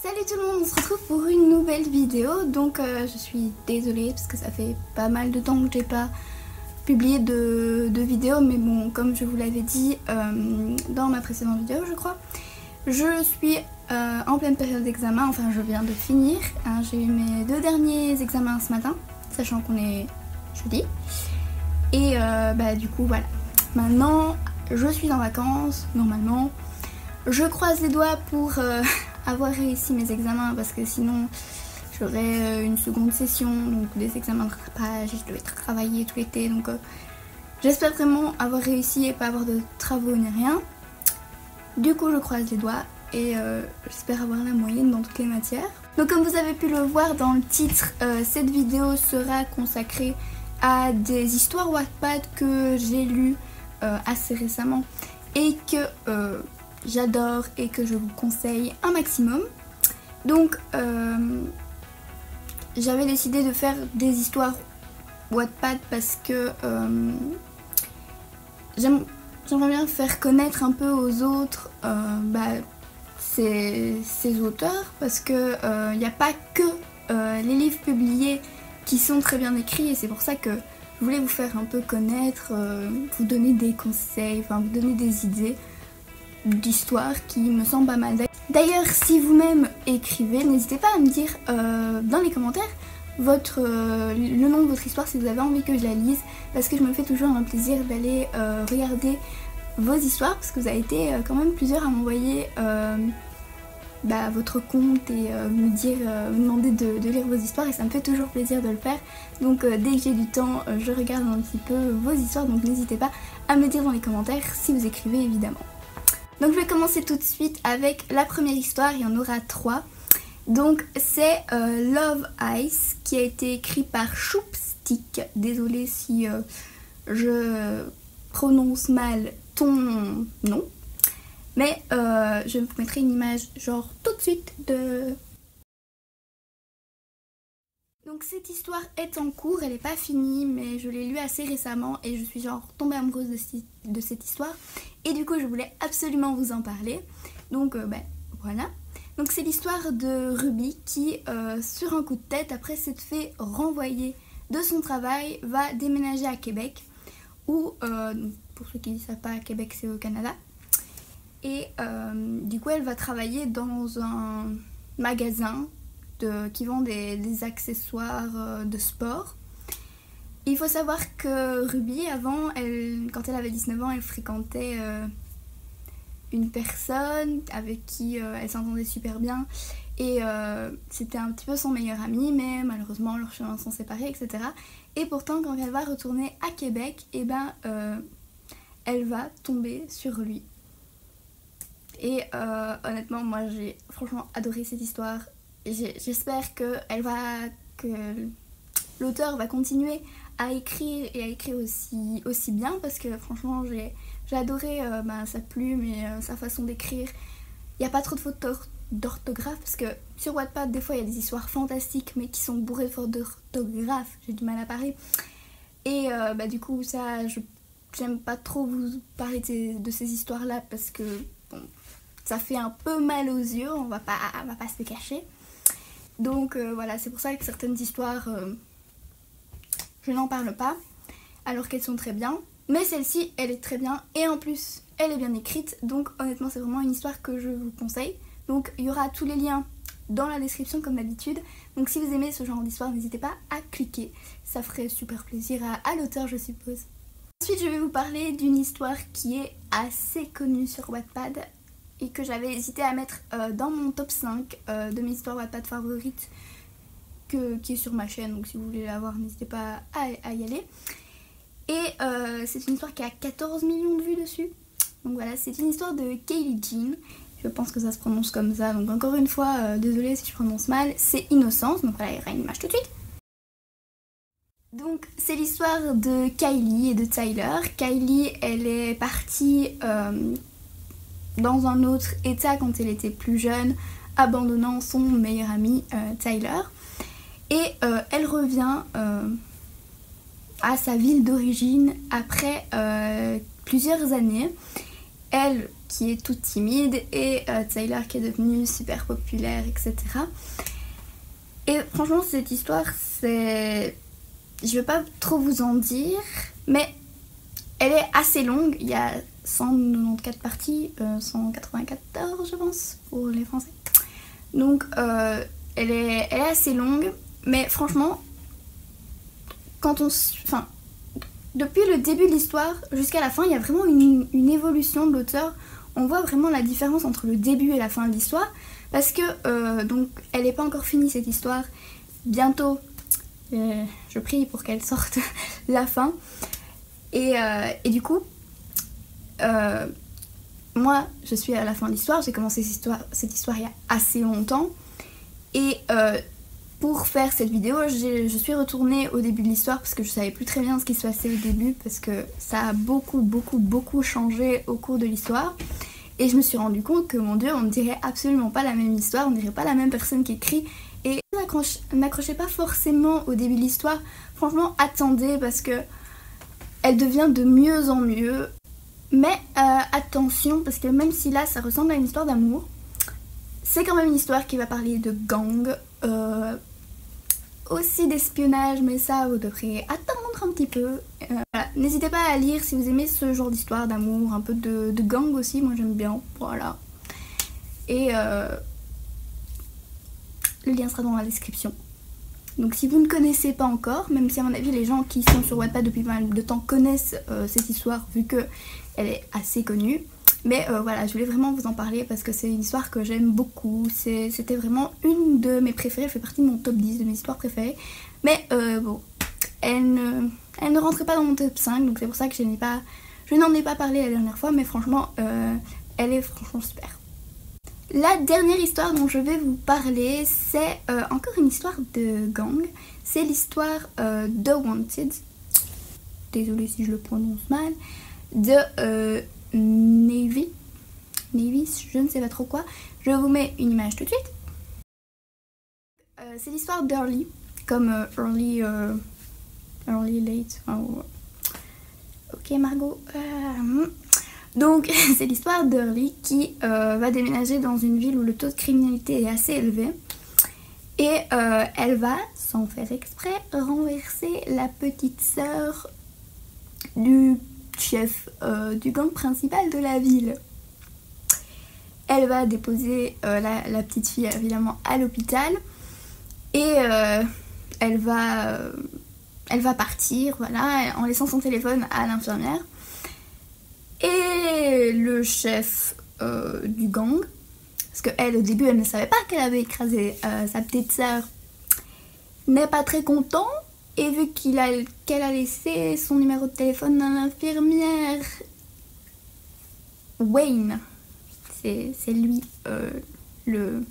Salut tout le monde, on se retrouve pour une nouvelle vidéo. Donc je suis désolée parce que ça fait pas mal de temps que j'ai pas publié de vidéo. Mais bon, comme je vous l'avais dit dans ma précédente vidéo je crois, je suis en pleine période d'examen, enfin je viens de finir. Hein, j'ai eu mes 2 derniers examens ce matin, sachant qu'on est jeudi. Et du coup voilà, maintenant je suis en vacances normalement. Je croise les doigts pour avoir réussi mes examens parce que sinon j'aurai une seconde session, donc des examens de rattrapage, je devais travailler tout l'été, donc j'espère vraiment avoir réussi et pas avoir de travaux ni rien. Du coup je croise les doigts et j'espère avoir la moyenne dans toutes les matières. Donc comme vous avez pu le voir dans le titre, cette vidéo sera consacrée à des histoires Wattpad que j'ai lues assez récemment et que j'adore et que je vous conseille un maximum. Donc j'avais décidé de faire des histoires Wattpad parce que j'aimerais bien faire connaître un peu aux autres ces auteurs, parce que il n'y a pas que les livres publiés qui sont très bien écrits, et c'est pour ça que je voulais vous faire un peu connaître, vous donner des conseils, enfin vous donner des idées d'histoire qui me semble pas mal. D'ailleurs, si vous-même écrivez, n'hésitez pas à me dire dans les commentaires le nom de votre histoire si vous avez envie que je la lise, parce que je me fais toujours un plaisir d'aller regarder vos histoires, parce que vous avez été quand même plusieurs à m'envoyer votre compte et me demander de lire vos histoires, et ça me fait toujours plaisir de le faire. Donc dès que j'ai du temps, je regarde un petit peu vos histoires, donc n'hésitez pas à me dire dans les commentaires si vous écrivez évidemment. Donc je vais commencer tout de suite avec la première histoire, il y en aura 3. Donc c'est Love Ice qui a été écrit par Choopstick. Désolée si je prononce mal ton nom. Mais je vous mettrai une image genre tout de suite de... Donc cette histoire est en cours, elle n'est pas finie, mais je l'ai lue assez récemment et je suis genre tombée amoureuse de cette histoire. Et du coup je voulais absolument vous en parler. Donc voilà. Donc c'est l'histoire de Ruby qui, sur un coup de tête, après s'être fait renvoyer de son travail, va déménager à Québec. Où, pour ceux qui ne savent pas, Québec c'est au Canada. Et du coup elle va travailler dans un magasin qui vend des accessoires de sport. Il faut savoir que Ruby, avant, quand elle avait 19 ans, elle fréquentait une personne avec qui elle s'entendait super bien. Et c'était un petit peu son meilleur ami, mais malheureusement leurs chemins sont séparés, etc. Et pourtant, quand elle va retourner à Québec, elle va tomber sur lui. Et honnêtement, moi j'ai franchement adoré cette histoire. J'espère que l'auteur va continuer à écrire et à écrire aussi bien, parce que franchement j'ai adoré sa plume et sa façon d'écrire. Il n'y a pas trop de fautes d'orthographe, parce que sur Wattpad des fois il y a des histoires fantastiques mais qui sont bourrées de fautes d'orthographe, j'ai du mal à parler. Et du coup ça, j'aime pas trop vous parler de ces histoires là, parce que bon, ça fait un peu mal aux yeux, on va pas se le cacher. Donc voilà, c'est pour ça que certaines histoires, je n'en parle pas, alors qu'elles sont très bien. Mais celle-ci, elle est très bien, et en plus, elle est bien écrite. Donc honnêtement, c'est vraiment une histoire que je vous conseille. Donc il y aura tous les liens dans la description comme d'habitude. Donc si vous aimez ce genre d'histoire, n'hésitez pas à cliquer. Ça ferait super plaisir à l'auteur, je suppose. Ensuite, je vais vous parler d'une histoire qui est assez connue sur Wattpad, et que j'avais hésité à mettre dans mon top 5 de mes histoires Wattpad favorites, qui est sur ma chaîne, donc si vous voulez la voir, n'hésitez pas à y aller. Et c'est une histoire qui a 14 millions de vues dessus. Donc voilà, c'est une histoire de Kaylee Jean, je pense que ça se prononce comme ça, donc encore une fois, désolée si je prononce mal, c'est Innocence, donc voilà, il y aura une image tout de suite. Donc c'est l'histoire de Kylie et de Tyler. Kylie, elle est partie dans un autre état quand elle était plus jeune, abandonnant son meilleur ami Tyler. Et elle revient à sa ville d'origine après plusieurs années. elle qui est toute timide et Tyler qui est devenu super populaire, etc. Et franchement cette histoire c'est... Je vais pas trop vous en dire, mais elle est assez longue, il y a 194 parties, 194 je pense pour les Français. Donc elle est assez longue, mais franchement, depuis le début de l'histoire jusqu'à la fin, il y a vraiment une évolution de l'auteur. On voit vraiment la différence entre le début et la fin de l'histoire, parce que donc elle n'est pas encore finie cette histoire. Bientôt, je prie pour qu'elle sorte la fin. Et du coup, moi je suis à la fin de l'histoire, j'ai commencé cette histoire il y a assez longtemps. Et pour faire cette vidéo, je suis retournée au début de l'histoire parce que je savais plus très bien ce qui se passait au début, parce que ça a beaucoup changé au cours de l'histoire. Et je me suis rendu compte que mon dieu, on ne dirait absolument pas la même histoire, on ne dirait pas la même personne qui écrit. Et n'accrochez pas forcément au début de l'histoire, franchement attendez parce que elle devient de mieux en mieux. Mais attention, parce que même si là ça ressemble à une histoire d'amour, c'est quand même une histoire qui va parler de gang, aussi d'espionnage, mais ça vous devrez attendre un petit peu. Voilà. N'hésitez pas à lire si vous aimez ce genre d'histoire d'amour, un peu de gang aussi, moi j'aime bien, voilà. Et le lien sera dans la description. Donc si vous ne connaissez pas encore, même si à mon avis les gens qui sont sur Wattpad depuis pas mal de temps connaissent cette histoire vu qu'elle est assez connue. Mais voilà, je voulais vraiment vous en parler parce que c'est une histoire que j'aime beaucoup. C'était vraiment une de mes préférées, elle fait partie de mon top 10 de mes histoires préférées. Mais bon, elle ne rentrait pas dans mon top 5, donc c'est pour ça que je n'en ai pas parlé la dernière fois. Mais franchement, elle est franchement super. La dernière histoire dont je vais vous parler, c'est encore une histoire de gang. C'est l'histoire de Wanted, désolée si je le prononce mal, de Navy, je ne sais pas trop quoi. Je vous mets une image tout de suite. C'est l'histoire d'Early, comme early late. Ok Margot. Donc c'est l'histoire d'Early qui va déménager dans une ville où le taux de criminalité est assez élevé. Et elle va, sans faire exprès, renverser la petite sœur du chef du gang principal de la ville. Elle va déposer la petite fille évidemment à l'hôpital. Et elle va partir, voilà, en laissant son téléphone à l'infirmière. Et le chef du gang, parce qu'elle au début elle ne savait pas qu'elle avait écrasé sa petite sœur, n'est pas très content. Et vu qu'elle a laissé son numéro de téléphone à l'infirmière, Wayne, c'est lui le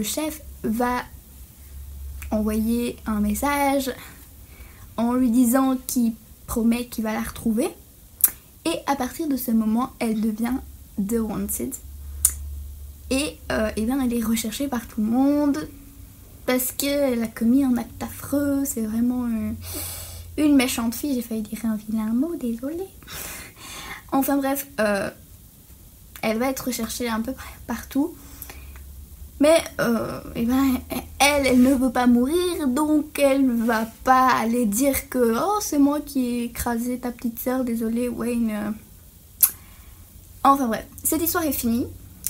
chef, va envoyer un message en lui disant qu'il promet qu'il va la retrouver. Et à partir de ce moment, elle devient The Wanted. Et bien elle est recherchée par tout le monde parce qu'elle a commis un acte affreux. C'est vraiment une méchante fille. J'ai failli dire un vilain mot, désolée. Enfin bref, elle va être recherchée un peu partout. Mais elle ne veut pas mourir, donc elle va pas aller dire que oh c'est moi qui ai écrasé ta petite sœur, désolée Wayne. Enfin bref, cette histoire est finie,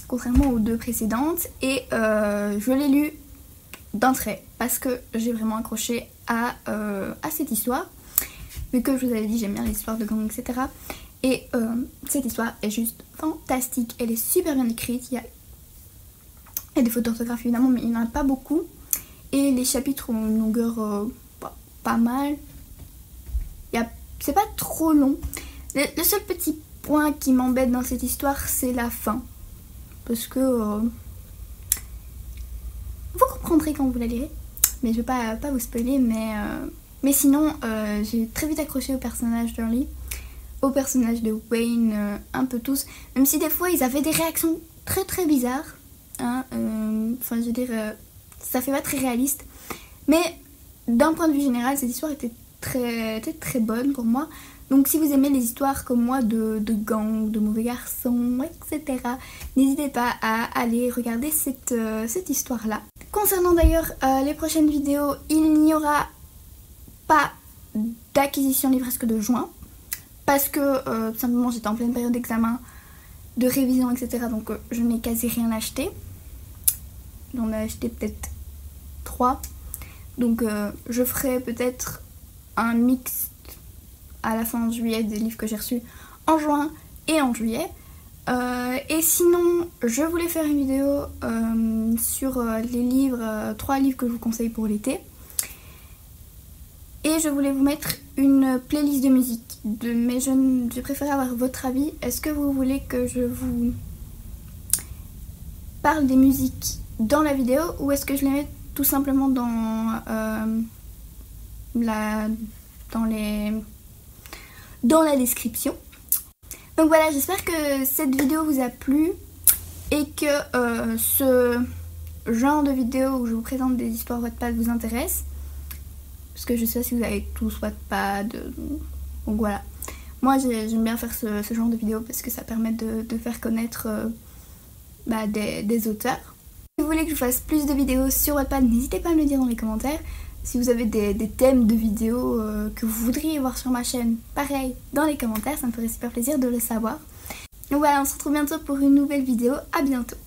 contrairement aux deux précédentes, et je l'ai lue d'un trait parce que j'ai vraiment accroché à cette histoire, vu que je vous avais dit j'aime bien les histoires de gang, etc. Et cette histoire est juste fantastique, elle est super bien écrite, il y a des fautes d'orthographe évidemment, mais il n'y en a pas beaucoup. Et les chapitres ont une longueur pas mal. C'est pas trop long. Le seul petit point qui m'embête dans cette histoire, c'est la fin. Parce que... vous comprendrez quand vous la lirez. Mais je vais pas vous spoiler. Mais sinon, j'ai très vite accroché au personnage d'Early. Au personnage de Wayne, un peu tous. Même si des fois, ils avaient des réactions très très bizarres. Enfin je veux dire ça fait pas très réaliste, mais d'un point de vue général cette histoire était très bonne pour moi, Donc si vous aimez les histoires comme moi de gangs, de mauvais garçons, etc. n'hésitez pas à aller regarder cette histoire-là. Concernant d'ailleurs les prochaines vidéos, il n'y aura pas d'acquisition livresque de juin. Parce que tout simplement j'étais en pleine période d'examen, de révision, etc. Donc je n'ai quasi rien acheté. J'en ai acheté peut-être 3. Donc je ferai peut-être un mix à la fin de juillet des livres que j'ai reçus en juin et en juillet. Et sinon, je voulais faire une vidéo sur les livres, 3 livres que je vous conseille pour l'été. Et je voulais vous mettre une playlist de musique. Mais je préfère avoir votre avis. Est-ce que vous voulez que je vous parle des musiques dans la vidéo ou est-ce que je les mets tout simplement dans la description. Donc voilà, j'espère que cette vidéo vous a plu et que ce genre de vidéo où je vous présente des histoires Wattpad vous intéresse. Parce que je sais si vous avez tous Wattpad, donc voilà. Moi j'aime bien faire ce genre de vidéo parce que ça permet de faire connaître des auteurs. Si vous voulez que je fasse plus de vidéos sur Wattpad, n'hésitez pas à me le dire dans les commentaires. Si vous avez des thèmes de vidéos que vous voudriez voir sur ma chaîne, pareil, dans les commentaires, ça me ferait super plaisir de le savoir. Donc voilà, on se retrouve bientôt pour une nouvelle vidéo, à bientôt.